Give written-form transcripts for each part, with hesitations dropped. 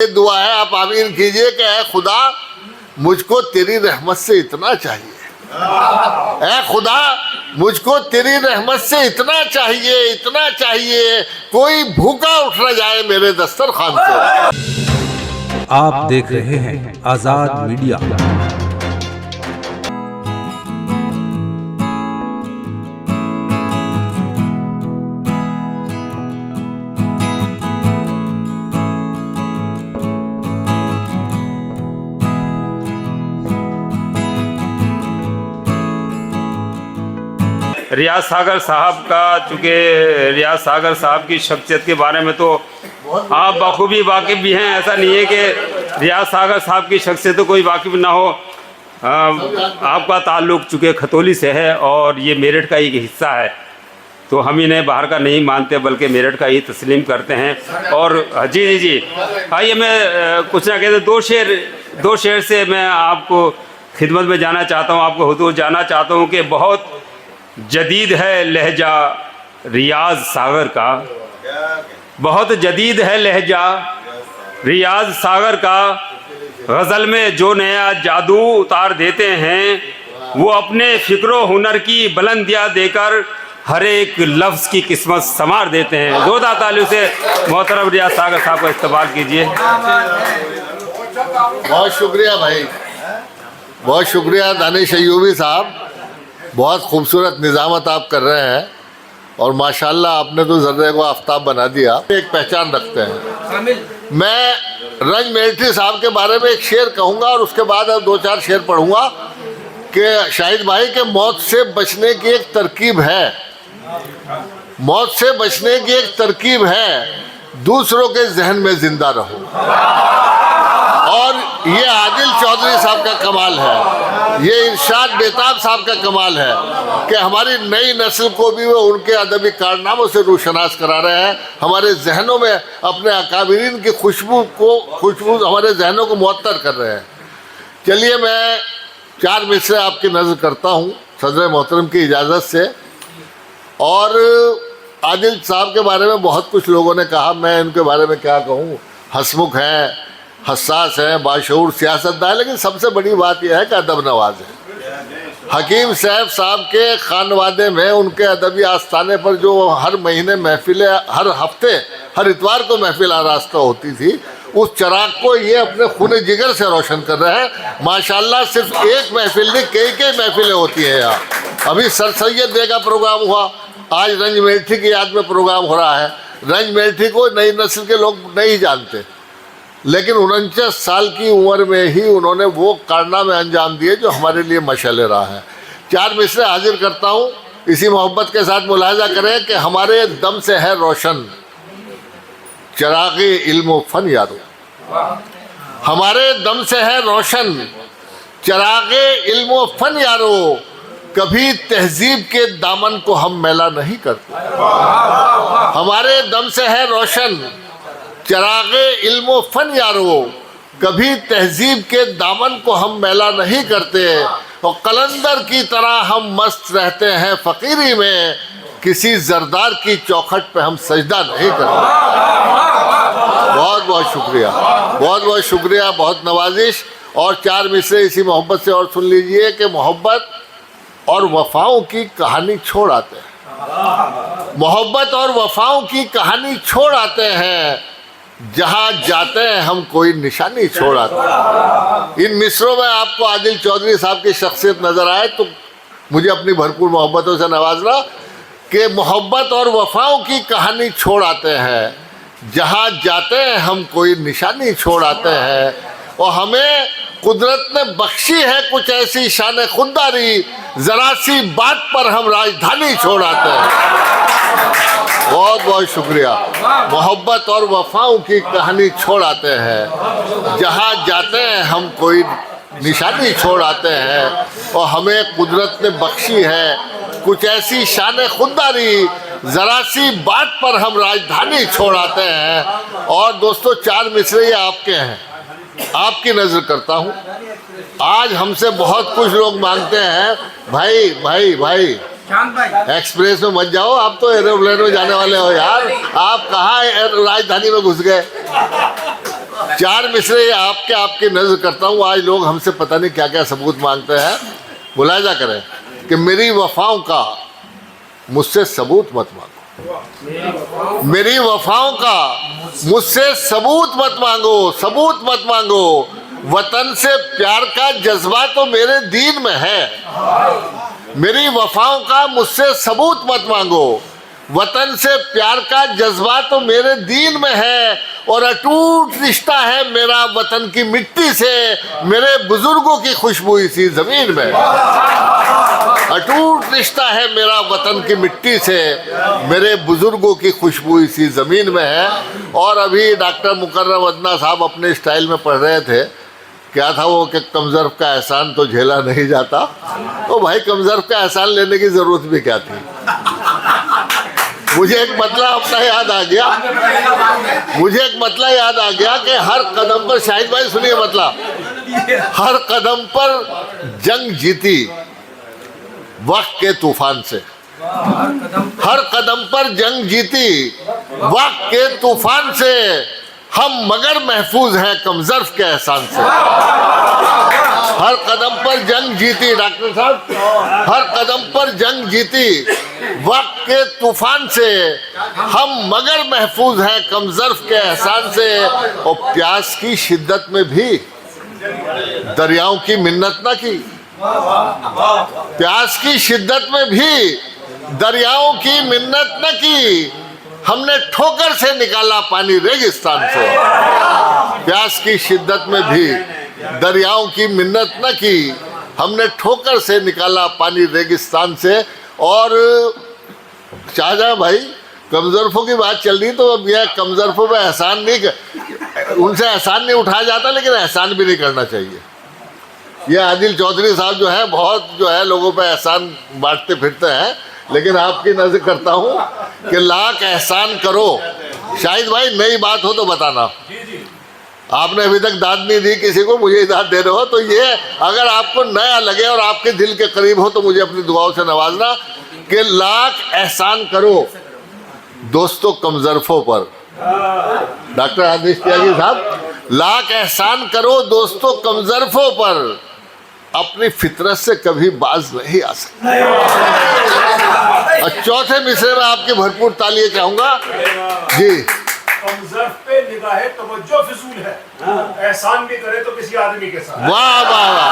ये दुआ है, आप आमीन कीजिए कि ऐ खुदा मुझको तेरी रहमत से इतना चाहिए, ऐ खुदा मुझको तेरी रहमत से इतना चाहिए, इतना चाहिए, कोई भूखा उठ न जाए मेरे दस्तरखान से। आप देख रहे हैं आजाद मीडिया। रियाज सागर साहब का, चूँकि रियाज सागर साहब की शख्सियत के बारे में तो आप बखूबी वाकिफ़ भी हैं। ऐसा नहीं है कि रियाज सागर साहब की शख्सियत तो कोई वाकिफ़ ना हो। आपका ताल्लुक़ चूँकि खतौली से है और ये मेरठ का एक हिस्सा है, तो हम इन्हें बाहर का नहीं मानते बल्कि मेरठ का ही तस्लीम करते हैं। और जी जी जी आइए, मैं कुछ ना कहते दो शेर से मैं आपको खिदमत में जाना चाहता हूँ, आपको हुजूर जाना चाहता हूँ कि बहुत जदीद है लहजा रियाज सागर का, बहुत जदीद है लहजा रियाज सागर का। गज़ल में जो नया जादू उतार देते हैं, वो अपने फ़िक्र हुनर की बुलंदियाँ देकर हर एक लफ्ज़ की किस्मत संवार देते हैं। जोरदार तालियों से मोहतरम रियाज सागर साहब का इस्तेमाल कीजिए। बहुत शुक्रिया भाई, बहुत शुक्रिया दानिश अय्यूबी साहब, बहुत खूबसूरत निज़ामत आप कर रहे हैं और माशाल्लाह आपने तो ज़र्रे को आफ्ताब बना दिया। एक पहचान रखते हैं। मैं रंज मेरठी साहब के बारे में एक शेर कहूँगा और उसके बाद अब 2-4 शेर पढ़ूँगा कि शाहिद भाई के मौत से बचने की एक तरकीब है, मौत से बचने की एक तरकीब है, दूसरों के जहन में ज़िंदा रहो। और ये आदिल चौधरी साहब का कमाल है, ये इरशाद बेताब साहब का कमाल है कि हमारी नई नस्ल को भी वो उनके अदबी कारनामों से रोशनास करा रहे हैं। हमारे जहनों में अपने अकाबिरीन की खुशबू हमारे जहनों को मुअत्तर कर रहे हैं। चलिए मैं 4 मिसरे आपकी नज़र करता हूँ सदर मोहतरम की इजाज़त से। और आदिल साहब के बारे में बहुत कुछ लोगों ने कहा, मैं इनके बारे में क्या कहूँ। हंसमुख हैं, हसास है, बाशऊर सियासतदान, लेकिन सबसे बड़ी बात यह है कि अदब नवाज है। हकीम सैफ साहब के खानवादे में उनके अदबी आस्थाने पर जो हर महीने महफिलें, हर हफ्ते हर इतवार को महफिल आरास्ता होती थी, उस चिराग को ये अपने खून जिगर से रोशन कर रहे हैं। माशाल्लाह सिर्फ एक महफिल नहीं, कई महफिलें होती हैं यहाँ। अभी सर सैयद डे का प्रोग्राम हुआ, आज रंज मेरठी की याद में प्रोग्राम हो रहा है। रंज मेरठी को नई नस्ल के लोग नहीं जानते, लेकिन 49 साल की उम्र में ही उन्होंने वो कारनामे अंजाम दिए जो हमारे लिए मशाल राह है। 4 मिसरे हाजिर करता हूँ, इसी मोहब्बत के साथ मुलाहिजा करें कि हमारे दम से है रोशन चिरागे इल्म फन यारो, हमारे दम से है रोशन चिरागे इल्म फन यारो, कभी तहजीब के दामन को हम मैला नहीं करते। हमारे दम से है रोशन चिरागे इल्म फन यारो, कभी तहजीब के दामन को हम मैला नहीं करते, और कलंदर की तरह हम मस्त रहते हैं फ़कीरी में, किसी जरदार की चौखट पे हम सजदा नहीं करते। बहुत बहुत शुक्रिया, बहुत बहुत शुक्रिया, बहुत नवाजिश। और 4 मिसरे इसी मोहब्बत से और सुन लीजिए कि मोहब्बत और वफ़ाओं की कहानी छोड़ आते हैं, मोहब्बत और वफ़ाओं की कहानी छोड़ आते हैं, जहाँ जाते हैं हम कोई निशानी छोड़ आते हैं। इन मिसरों में आपको आदिल चौधरी साहब की शख्सियत नज़र आए तो मुझे अपनी भरपूर मोहब्बतों से नवाजना कि मोहब्बत और वफ़ाओं की कहानी छोड़ आते हैं, जहाँ जाते हैं हम कोई निशानी छोड़ आते हैं, और हमें कुदरत ने बख्शी है कुछ ऐसी शान खुददारी, ज़रा सी बात पर हम राजधानी छोड़ आते हैं। बहुत बहुत शुक्रिया। मोहब्बत और वफ़ाओं की कहानी छोड़ आते हैं, जहाँ जाते हैं हम कोई निशानी छोड़ आते हैं, और हमें कुदरत ने बख्शी है कुछ ऐसी शान खुददारी, ज़रा सी बात पर हम राजधानी छोड़ आते हैं। और दोस्तों 4 मिसरे आपके हैं, आपकी नज़र करता हूँ। आज हमसे बहुत कुछ लोग मांगते हैं, भाई भाई भाई एक्सप्रेस में मत जाओ, आप तो एरोप्लेन में जाने वाले हो यार, आप कहाँ राजधानी में घुस गए। 4 मिसरे आपकी नजर करता हूँ। आज लोग हमसे पता नहीं क्या क्या सबूत मांगते हैं। मुलाहिजा करें कि मेरी वफाओं का मुझसे सबूत मत मांगो, मेरी वफाओं का मुझसे सबूत मत मांगो, सबूत मत मांगो। वतन से प्यार का जज्बा तो मेरे दीन में है। मेरी वफाओं का मुझसे सबूत मत मांगो। वतन से प्यार का जज्बा तो मेरे दीन में है और अटूट रिश्ता है मेरा वतन की मिट्टी से, मेरे बुजुर्गों की खुशबू इसी जमीन में। अटूट रिश्ता है मेरा वतन की मिट्टी से, मेरे बुजुर्गों की खुशबू इसी ज़मीन में है। और अभी डॉक्टर मुकर्रम अदना साहब अपने स्टाइल में पढ़ रहे थे, क्या था वो कि कमज़र्फ का एहसान तो झेला नहीं जाता। तो भाई कमज़र्फ का एहसान लेने की ज़रूरत भी क्या थी। मुझे एक मतला अपना याद आ गया, मुझे एक मतला याद आ गया कि हर कदम पर, शाहिद भाई सुनिए मतला, हर कदम पर जंग जीती वक्त के तूफान से। हर कदम पर जंग जीती वक्त के तूफान से, हम मगर महफूज हैं कमज़र्फ के एहसान से। हर कदम पर जंग जीती डॉक्टर साहब, हर कदम पर जंग जीती वक्त के तूफान से, हम मगर महफूज हैं कमज़र्फ के एहसान से। और प्यास की शिद्दत में भी दरियाओं की मिन्नत ना की, प्यास की शिद्दत में भी दरियाओं की मिन्नत न की, हमने ठोकर से निकाला पानी रेगिस्तान से। प्यास की शिद्दत में भी दरियाओं की मिन्नत न की, हमने ठोकर से निकाला पानी रेगिस्तान से। और शाहजहां भाई कमज़र्फों की बात चल रही, तो अब यह कमज़र्फों पे एहसान नहीं, उनसे एहसान नहीं उठाया जाता, लेकिन एहसान भी नहीं करना चाहिए। ये आदिल चौधरी साहब जो है बहुत जो है लोगों पे एहसान बांटते फिरते हैं, लेकिन आपकी नजर करता हूँ कि लाख एहसान करो। शाहिद भाई नई बात हो तो बताना, आपने अभी तक दाद नहीं दी किसी को, मुझे दाद दे रहे हो, तो ये अगर आपको नया लगे और आपके दिल के करीब हो तो मुझे अपनी दुआओं से नवाजना कि लाख एहसान करो दोस्तों कमज़र्फों पर। डॉक्टर आदिश त्यागी साहब, लाख एहसान करो दोस्तों कमज़र्फों पर, अपनी फितरत से कभी बाज नहीं आ सकता। और चौथे मिसरे में आपकी भरपूर तालियां चाहूंगा जी। कमज़र्फ पे निगाहे तवज्जो फिजूल है, एहसान भी करे तो किसी आदमी के साथ। वाह वाह वाह,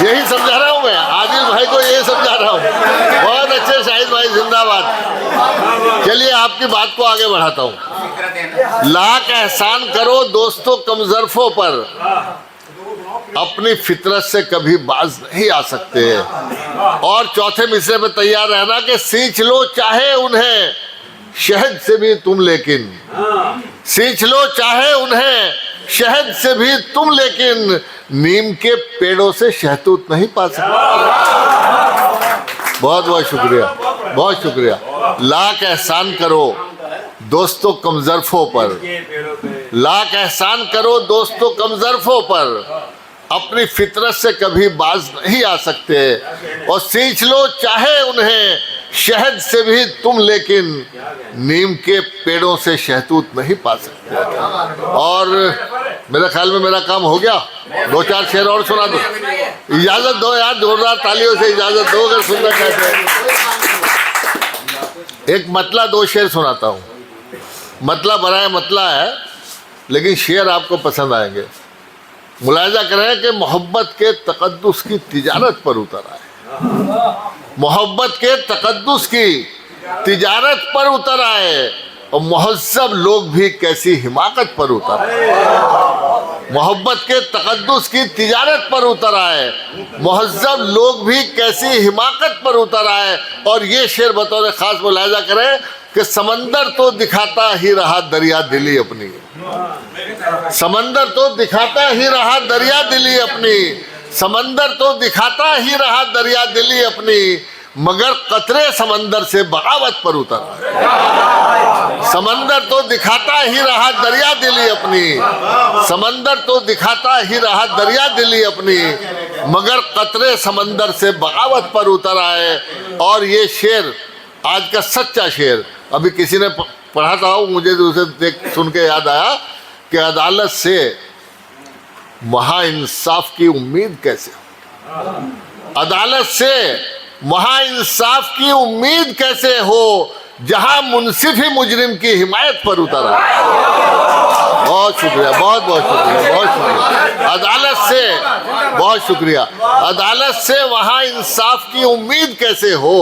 यही समझा रहा हूँ मैं, आदिल भाई को यही समझा रहा हूँ। बहुत अच्छे शाहिद भाई, जिंदाबाद। चलिए आपकी बात को आगे बढ़ाता हूँ। लाख एहसान करो दोस्तों कमज़र्फों पर, अपनी फितरत से कभी बाज नहीं आ सकते। और चौथे मिसरे में तैयार रहना कि सींच लो चाहे उन्हें शहद से भी तुम, लेकिन सींच लो चाहे उन्हें शहद से भी तुम, लेकिन नीम के पेड़ों से शहतूत नहीं पा सकते। बहुत बहुत शुक्रिया, बहुत शुक्रिया। लाख एहसान करो दोस्तों कमज़र्फों पर, लाख एहसान करो दोस्तों कमज़र्फों पर, अपनी फितरत से कभी बाज नहीं आ सकते। और सींच लो चाहे उन्हें शहद से भी तुम, लेकिन नीम के पेड़ों से शहतूत नहीं पा सकते। और मेरे ख्याल में मेरा काम हो गया, 2-4 शेर और सुना दो। इजाज़त दो यार, जोरदार तालियों से इजाज़त दो अगर सुनना चाहते हैं। एक मतला 2 शेर सुनाता हूँ। मतला बराए मतला है, लेकिन शेर आपको पसंद आएंगे। मुलाहिजा करें कि मोहब्बत के तकद्दुस की तिजारत पर उतर आए, मोहब्बत के तकद्दुस की तिजारत पर उतर आए, और महज़्ज़ब लोग भी कैसी हिमाकत पर उतर आए। मोहब्बत के तकद्दुस की तिजारत पर उतर आए, महज़्ज़ब लोग भी कैसी हिमाकत पर उतर आए। और ये शेर बतौर ख़ास मुलाहिजा करें कि समंदर तो दिखाता ही रहा दरिया दिली अपनी, समंदर तो दिखाता ही रहा दरिया दिली अपनी, समंदर तो दिखाता ही रहा दरिया दिली अपनी, मगर कतरे समंदर से बगावत पर उतर आए। समंदर तो दिखाता ही रहा दरिया दिली अपनी, समंदर तो दिखाता ही रहा दरिया दिली अपनी, मगर कतरे समंदर से बगावत पर उतर आए। और ये शेर आज का सच्चा शेर, अभी किसी ने पढ़ा था, मुझे उसे देख सुन के याद आया कि अदालत से महाइंसाफ की उम्मीद कैसे हो, अदालत से महाइंसाफ की उम्मीद कैसे हो जहां मुंसिफ ही मुजरिम की हिमायत पर उतर आए। बहुत शुक्रिया, बहुत बहुत शुक्रिया, बहुत शुक्रिया। अदालत से, बहुत शुक्रिया। अदालत से वहां इंसाफ की उम्मीद कैसे हो,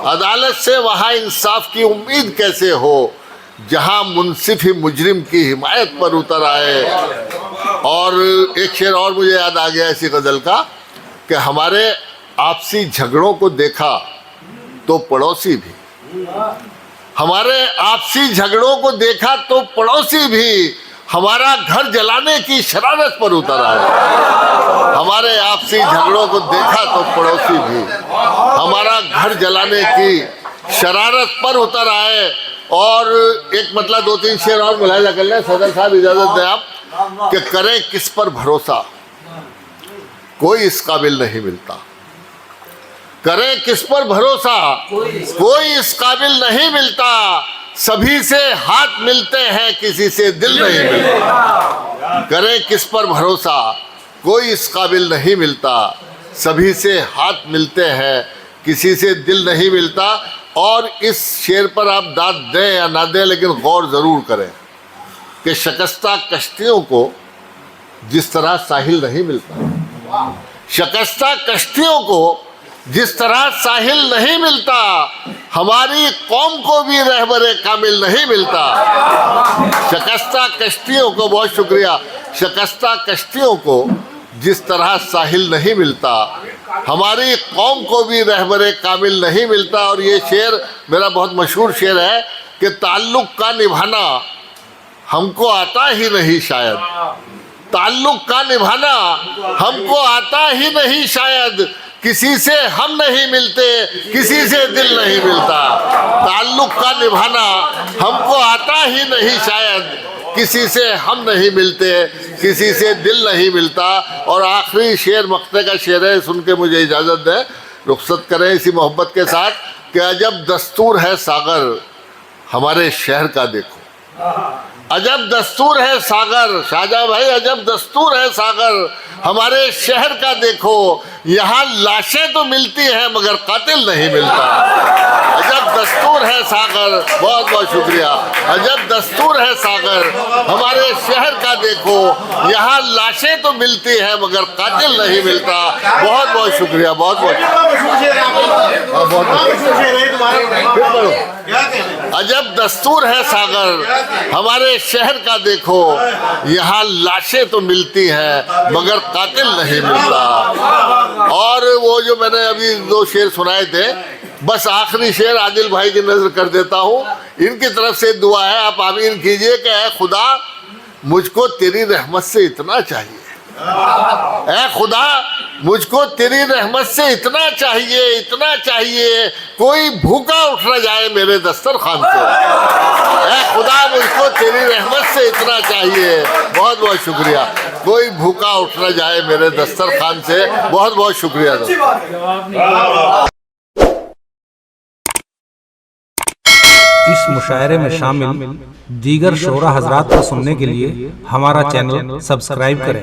अदालत से वहां इंसाफ की उम्मीद कैसे हो जहां मुंसिफ ही मुजरिम की हिमायत पर उतर आए। और एक शेर और मुझे याद आ गया इसी गजल का कि हमारे आपसी झगड़ों को देखा तो पड़ोसी भी, हमारे आपसी झगड़ों को देखा तो पड़ोसी भी हमारा घर जलाने की शरारत पर उतर आए। हमारे आपसी झगड़ों को देखा तो पड़ोसी भी हमारा घर जलाने की शरारत पर उतर आए। और एक मतलब 2-3 शेर और मुलाहिजा कर लें सदर साहब, इजाजत दें आप, कि करें किस पर भरोसा कोई इस काबिल नहीं मिलता, करें किस पर भरोसा कोई इस काबिल नहीं मिलता, सभी से हाथ मिलते हैं किसी से दिल नहीं मिलता। करें किस पर भरोसा कोई इस काबिल नहीं मिलता, सभी से हाथ मिलते हैं किसी से दिल नहीं मिलता। और इस शेर पर आप दाद दें या ना दें लेकिन गौर ज़रूर करें कि शिकस्ता कश्तियों को जिस तरह साहिल नहीं मिलता, शिकस्ता कश्तियों को जिस तरह साहिल नहीं मिलता, हमारी कौम को भी रहबरे कामिल नहीं मिलता। शिकस्ता कश्तियों को, बहुत शुक्रिया, शिकस्ता कश्तियों को जिस तरह साहिल नहीं मिलता, हमारी कौम को भी रहबरे कामिल नहीं मिलता। और ये शेर मेरा बहुत मशहूर शेर है कि ताल्लुक़ का निभाना हमको आता ही नहीं शायद, ताल्लुक़ का निभाना हमको आता ही नहीं शायद, किसी से हम नहीं मिलते किसी से दिल नहीं मिलता। ताल्लुक़ का निभाना हमको आता ही नहीं शायद, किसी से हम नहीं मिलते किसी से दिल नहीं मिलता। और आखिरी शेर मक्ते का शेर है, सुन के मुझे इजाज़त दें, रुखसत करें इसी मोहब्बत के साथ कि अजब दस्तूर है सागर हमारे शहर का देखो, अजब दस्तूर है सागर, शाहजहां भाई अजब दस्तूर है सागर हमारे शहर का देखो, यहाँ लाशें तो मिलती हैं मगर कातिल नहीं मिलता। अजब दस्तूर है सागर, बहुत बहुत शुक्रिया, अजब दस्तूर है सागर हमारे शहर का देखो, यहाँ लाशें तो मिलती हैं मगर कातिल नहीं मिलता। बहुत बहुत शुक्रिया, बहुत बहुत अजब दस्तूर है सागर हमारे शहर का देखो, यहाँ लाशें तो मिलती हैं मगर कातिल नहीं मिलता। और वो जो मैंने अभी 2 शेर सुनाए थे, बस आखिरी शेर आदिल भाई की नजर कर देता हूँ। इनकी तरफ से दुआ है, आप आमीन कीजिए कि ऐ खुदा मुझको तेरी रहमत से इतना चाहिए, ऐ खुदा मुझको तेरी रहमत से इतना चाहिए, इतना चाहिए, कोई भूखा उठ न जाए मेरे दस्तरखान से। ऐ खुदा मुझको तेरी रहमत से इतना चाहिए, बहुत बहुत शुक्रिया, कोई भूखा उठ न जाए मेरे दस्तरखान से। बहुत बहुत शुक्रिया। इस मुशायरे में शामिल दीगर शोरा हजरात को सुनने के लिए हमारा चैनल सब्सक्राइब करें।